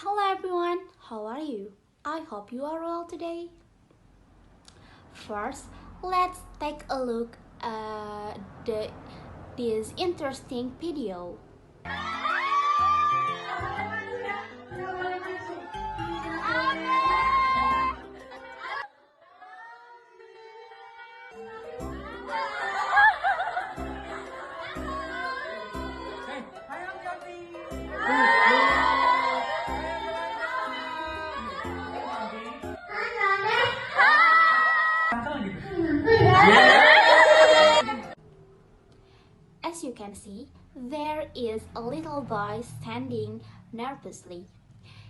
Hello everyone, how are you? I hope you are well today. First, let's take a look at this interesting video. As you can see, there is a little boy standing nervously.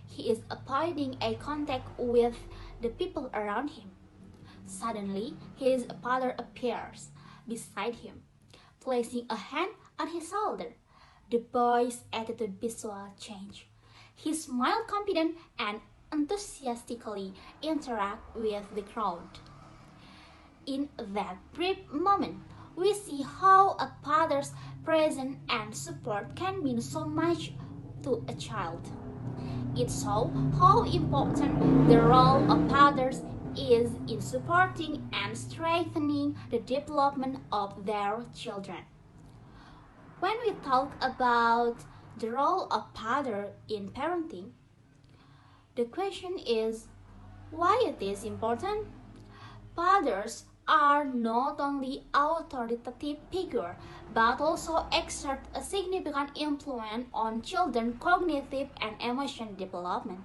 He is avoiding eye contact with the people around him. Suddenly, his father appears beside him, placing a hand on his shoulder. The boy's attitude visually changed. He smiled confident and enthusiastically interact with the crowd. In that brief moment, we see how a father's presence and support can mean so much to a child. It shows how important the role of fathers is in supporting and strengthening the development of their children. When we talk about the role of father in parenting, the question is why it is important? Fathers are not only authoritative figures but also exert a significant influence on children's cognitive and emotional development.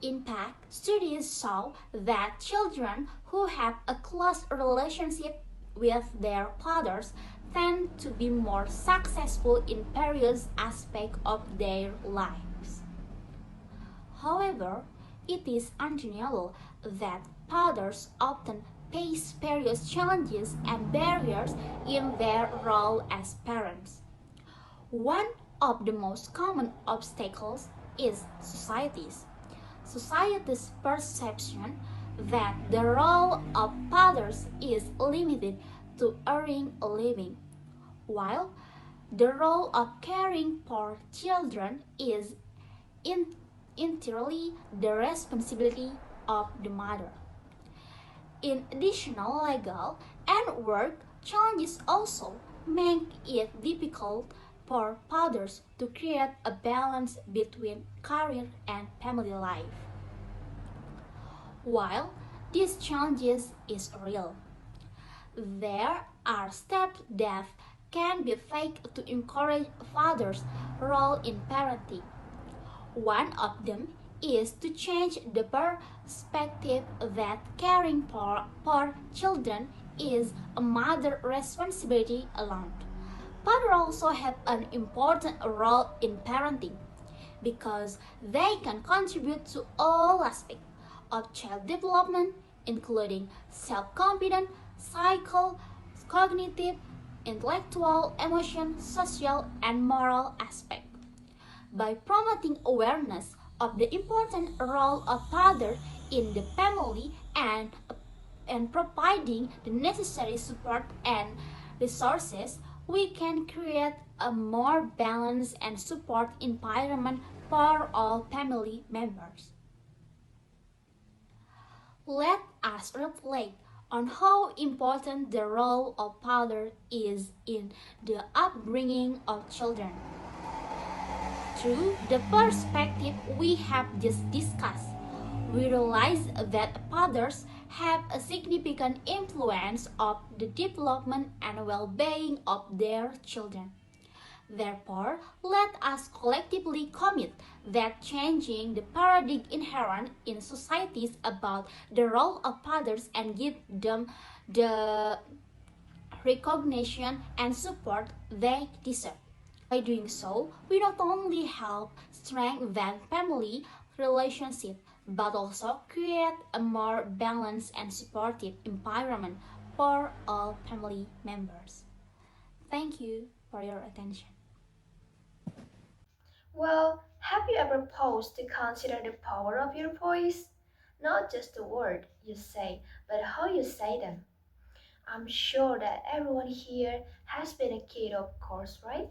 In fact, studies show that children who have a close relationship with their fathers tend to be more successful in various aspects of their lives. However, it is undeniable that fathers often face various challenges and barriers in their role as parents. One of the most common obstacles is society's perception that the role of fathers is limited to earning a living, while the role of caring for children is entirely the responsibility of the mother. In additional legal and work challenges also make it difficult for fathers to create a balance between career and family life. While these challenges is real, there are steps that can be taken to encourage fathers' role in parenting. One of them is to change the perspective that caring for children is a mother's responsibility alone. Fathers also have an important role in parenting because they can contribute to all aspects of child development, including self-confidence, psycho, cognitive, intellectual, emotional, social, and moral aspects. By promoting awareness of the important role of father in the family and providing the necessary support and resources, we can create a more balanced and support environment for all family members. Let us reflect on how important the role of father is in the upbringing of children. Through the perspective we have just discussed, we realize that fathers have a significant influence of the development and well-being of their children. Therefore, let us collectively commit that changing the paradigm inherent in societies about the role of fathers and give them the recognition and support they deserve. By doing so, we not only help strengthen family relationships but also create a more balanced and supportive environment for all family members. Thank you for your attention. Well, have you ever paused to consider the power of your voice? Not just the word you say, but how you say them. I'm sure that everyone here has been a kid, of course, right?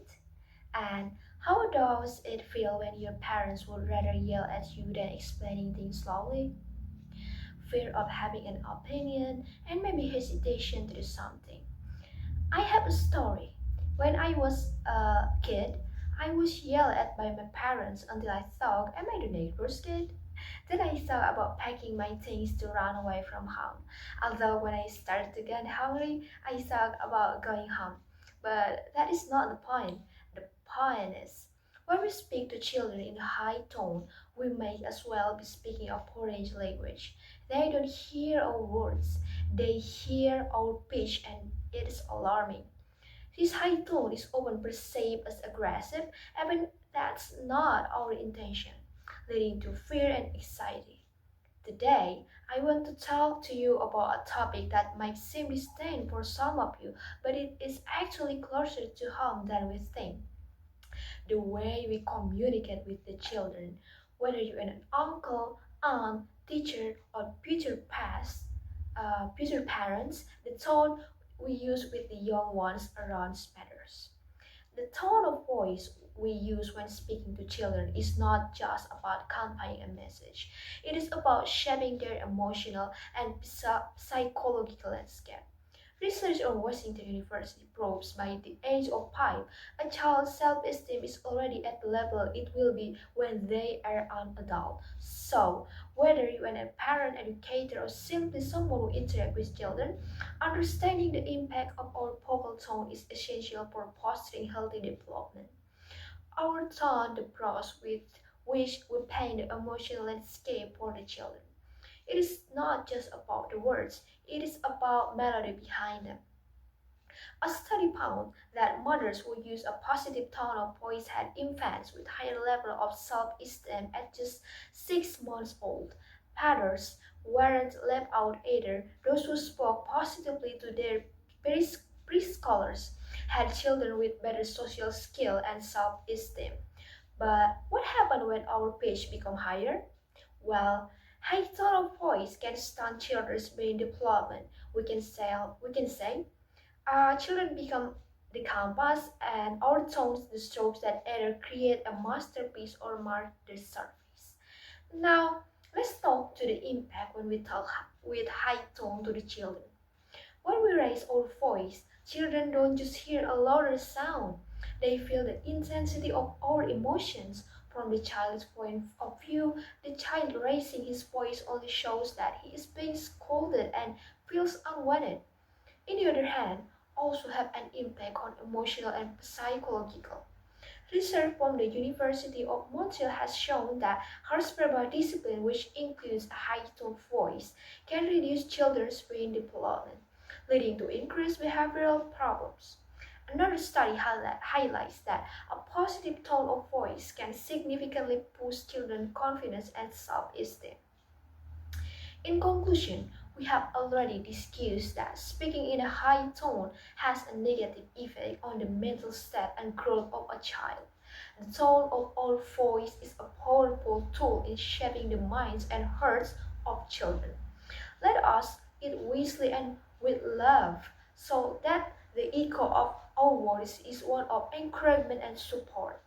And how does it feel when your parents would rather yell at you than explaining things slowly? Fear of having an opinion, and maybe hesitation to do something. I have a story. When I was a kid, I was yelled at by my parents until I thought, am I the neighbor's kid? Then I thought about packing my things to run away from home. Although when I started to get hungry, I thought about going home. But that is not the point. The point is, when we speak to children in a high tone, we may as well be speaking a foreign language. They don't hear our words, they hear our pitch, and it is alarming. This high tone is often perceived as aggressive, even that's not our intention, leading to fear and anxiety. Today, I want to talk to you about a topic that might seem distant for some of you, but it is actually closer to home than we think. The way we communicate with the children, whether you're an uncle, aunt, teacher, or future parents, the tone we use with the young ones around matters. The tone of voice we use when speaking to children is not just about conveying a message. It is about shaping their emotional and psychological landscape. Research on Washington University proves by the age of 5, a child's self-esteem is already at the level it will be when they are an adult. So, whether you are a parent, educator, or simply someone who interacts with children, understanding the impact of our vocal tone is essential for fostering healthy development. Our tone, the brush with which we paint the emotional landscape for the children. It is not just about the words, it is about melody behind them. A study found that mothers who use a positive tone of voice had infants with higher level of self-esteem at just 6 months old. Fathers weren't left out either. Those who spoke positively to their preschoolers had children with better social skill and self-esteem. But what happened when our pitch become higher? Well, high tone of voice can stunt children's brain development. We can say children become the canvas, and our tones the strokes that either create a masterpiece or mark the surface. Now, let's talk to the impact when we talk with high tone to the children. When we raise our voice, children don't just hear a louder sound, they feel the intensity of our emotions. From the child's point of view, the child raising his voice only shows that he is being scolded and feels unwanted. On the other hand, also have an impact on emotional and psychological. Research from the University of Montreal has shown that harsh verbal discipline, which includes a high-tone voice, can reduce children's brain development, leading to increased behavioral problems. Another study highlights that a positive tone of voice can significantly boost children's confidence and self-esteem. In conclusion, we have already discussed that speaking in a high tone has a negative effect on the mental state and growth of a child. The tone of our voice is a powerful tool in shaping the minds and hearts of children. Let us eat wisely and with love, so that the echo of our voice is one of encouragement and support.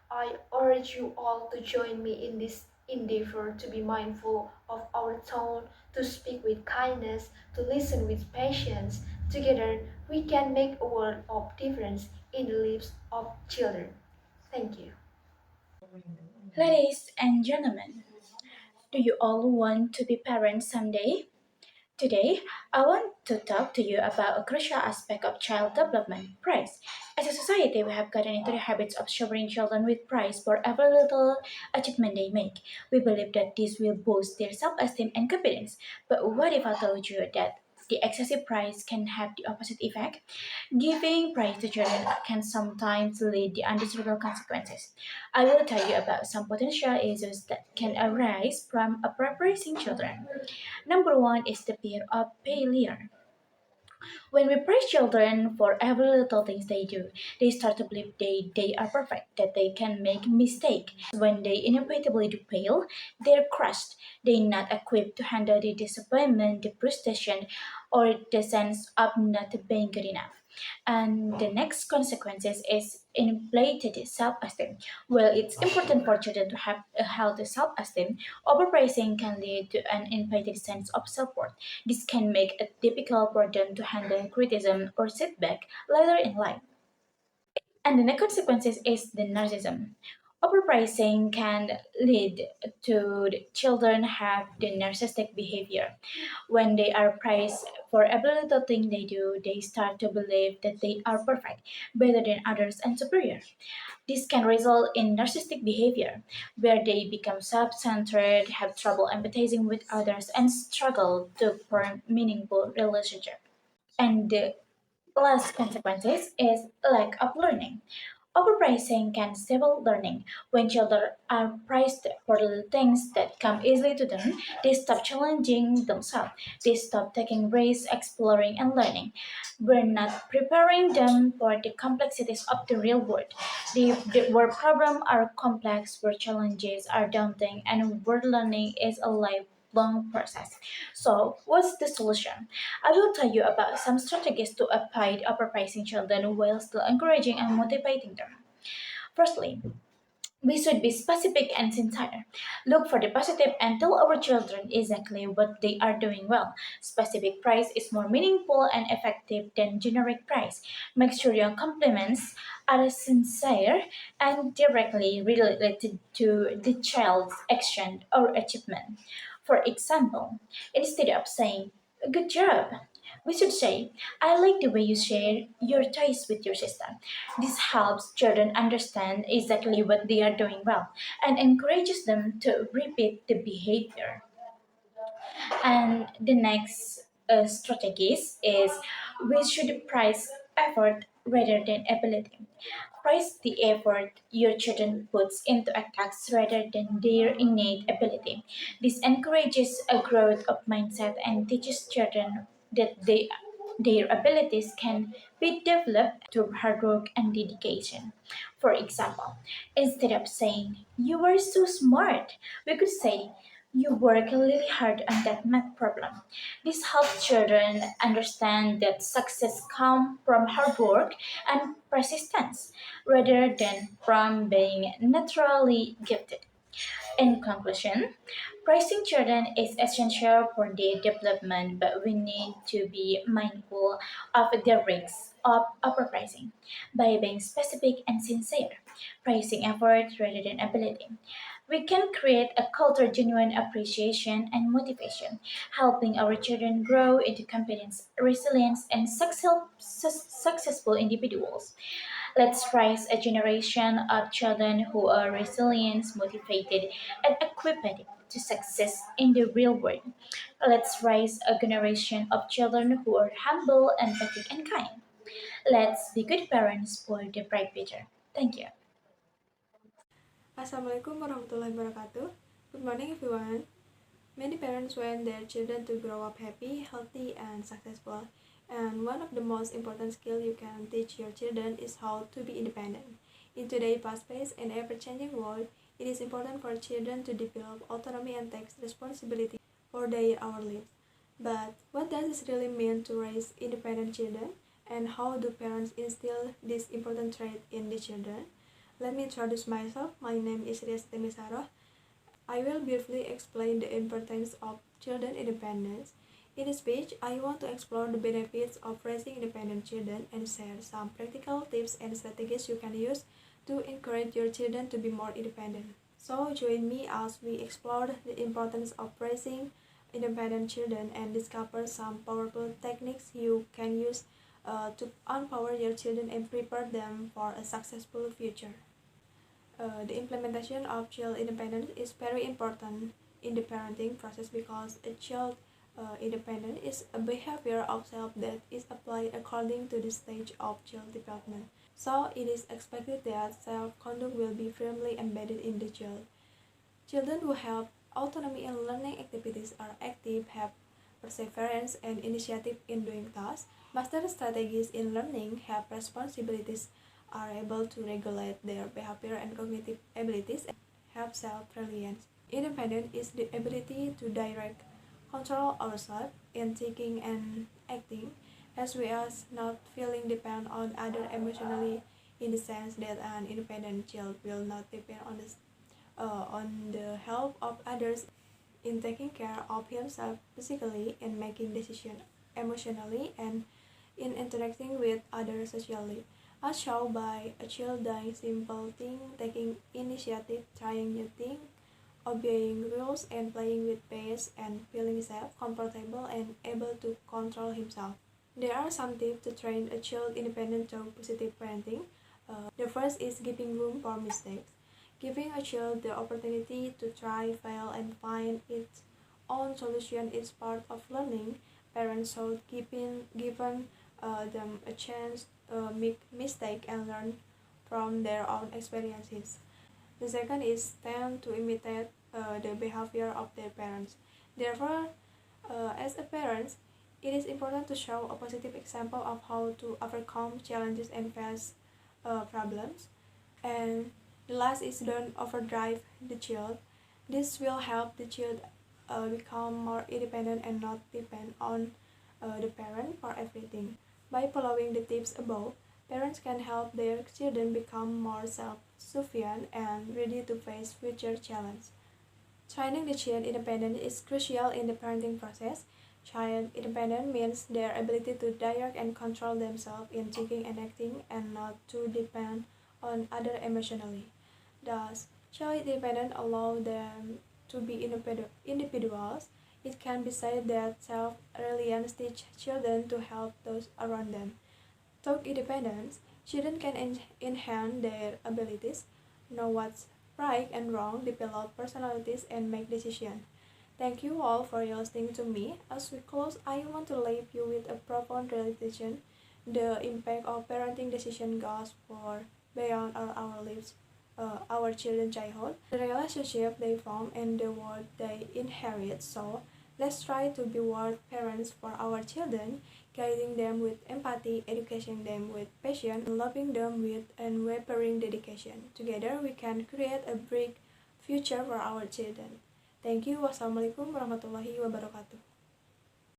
I urge you all to join me in this endeavor to be mindful of our tone, to speak with kindness, to listen with patience. Together, we can make a world of difference in the lives of children. Thank you. Ladies and gentlemen, do you all want to be parents someday? Today, I want to talk to you about a crucial aspect of child development praise. As a society, we have gotten into the habits of showering children with praise for every little achievement they make. We believe that this will boost their self esteem and confidence. But what if I told you that the excessive praise can have the opposite effect? Giving praise to children can sometimes lead to undesirable consequences. I will tell you about some potential issues that can arise from appropriating children. Number one is the fear of failure. When we praise children for every little things they do, they start to believe they are perfect, that they can make mistakes. When they inevitably do fail, they're crushed. They're not equipped to handle the disappointment, the frustration, or the sense of not being good enough. And the next consequences is inflated self-esteem. While it's important for children to have a healthy self-esteem, overpraising can lead to an inflated sense of self-worth. This can make it difficult for them to handle criticism or setback later in life. And the next consequences is the narcissism. Overpricing can lead to the children have the narcissistic behavior. When they are praised for every little thing they do, they start to believe that they are perfect, better than others, and superior. This can result in narcissistic behavior, where they become self-centered, have trouble empathizing with others, and struggle to form meaningful relationships. And the last consequences is lack of learning. Overpricing can stifle learning. When children are praised for the things that come easily to them, they stop challenging themselves. They stop taking risks, exploring, and learning. We're not preparing them for the complexities of the real world. Where problems are complex, where challenges are daunting, and where learning is a lifelong process. So, what's the solution? I will tell you about some strategies to avoid overpricing children while still encouraging and motivating them. Firstly, we should be specific and sincere. Look for the positive and tell our children exactly what they are doing well. Specific praise is more meaningful and effective than generic praise. Make sure your compliments are sincere and directly related to the child's action or achievement. For example, instead of saying, "Good job," we should say, "I like the way you share your toys with your sister." This helps children understand exactly what they are doing well and encourages them to repeat the behavior. And the next strategies is we should prize effort rather than ability. Prize the effort your children puts into a task rather than their innate ability. This encourages a growth of mindset and teaches children that their abilities can be developed through hard work and dedication. For example, instead of saying, "You are so smart," we could say, "You work really hard on that math problem." This helps children understand that success comes from hard work and persistence rather than from being naturally gifted. In conclusion, praising children is essential for their development, but we need to be mindful of the risks of overpraising by being specific and sincere, praising effort rather than ability. We can create a culture of genuine appreciation and motivation, helping our children grow into confidence, resilience, and successful individuals. Let's raise a generation of children who are resilient, motivated, and equipped to success in the real world. Let's raise a generation of children who are humble, empathic, and kind. Let's be good parents for the bright future. Thank you. Assalamualaikum warahmatullahi wabarakatuh. Good morning, everyone. Many parents want their children to grow up happy, healthy, and successful. And one of the most important skills you can teach your children is how to be independent. In today's fast-paced and ever-changing world, it is important for children to develop autonomy and take responsibility for their our lives. But what does this really mean to raise independent children? And how do parents instill this important trait in the children? Let me introduce myself. My name is Ria Siti Meisaroh. I will briefly explain the importance of children independence. In this speech, I want to explore the benefits of raising independent children and share some practical tips and strategies you can use to encourage your children to be more independent. So join me as we explore the importance of raising independent children and discover some powerful techniques you can use to empower your children and prepare them for a successful future. The implementation of child independence is very important in the parenting process because a child independence is a behavior of self that is applied according to the stage of child development. So it is expected that self-conduct will be firmly embedded in the child. Children who have autonomy in learning activities are active, have perseverance and initiative in doing tasks, master strategies in learning, have responsibilities, are able to regulate their behavior and cognitive abilities, and have self-reliance. Independence is the ability to direct, control ourselves in thinking and acting. as well as not feeling dependent on others emotionally, in the sense that an independent child will not depend on the help of others in taking care of himself physically, in making decisions emotionally, and in interacting with others socially, as shown by a child doing simple things, taking initiative, trying new things, obeying rules, and playing with pets, and feeling safe, comfortable, and able to control himself. There are some tips to train a child independent through positive parenting. The first is giving room for mistakes. Giving a child the opportunity to try, fail, and find its own solution is part of learning. Parents should given them a chance to make mistakes and learn from their own experiences. The second is tend to imitate the behavior of their parents. Therefore, as a parent, it is important to show a positive example of how to overcome challenges and face problems. And the last is don't overdrive the child. This will help the child become more independent and not depend on the parent for everything. By following the tips above, parents can help their children become more self-sufficient and ready to face future challenges. Training the child independence is crucial in the parenting process. Child independence means their ability to direct and control themselves in thinking and acting, and not to depend on others emotionally. Thus, child independence allows them to be individuals. It can be said that self-reliance teaches children to help those around them. Through independence, children can enhance their abilities, know what's right and wrong, develop personalities, and make decisions. Thank you all for listening to me. As we close, I want to leave you with a profound realization. The impact of parenting decision goes far beyond our lives, our children's childhood, the relationship they form, and the world they inherit. So, let's try to be world parents for our children, guiding them with empathy, educating them with passion, and loving them with unwavering dedication. Together, we can create a bright future for our children. Thank you. Wassalamualaikum warahmatullahi wabarakatuh.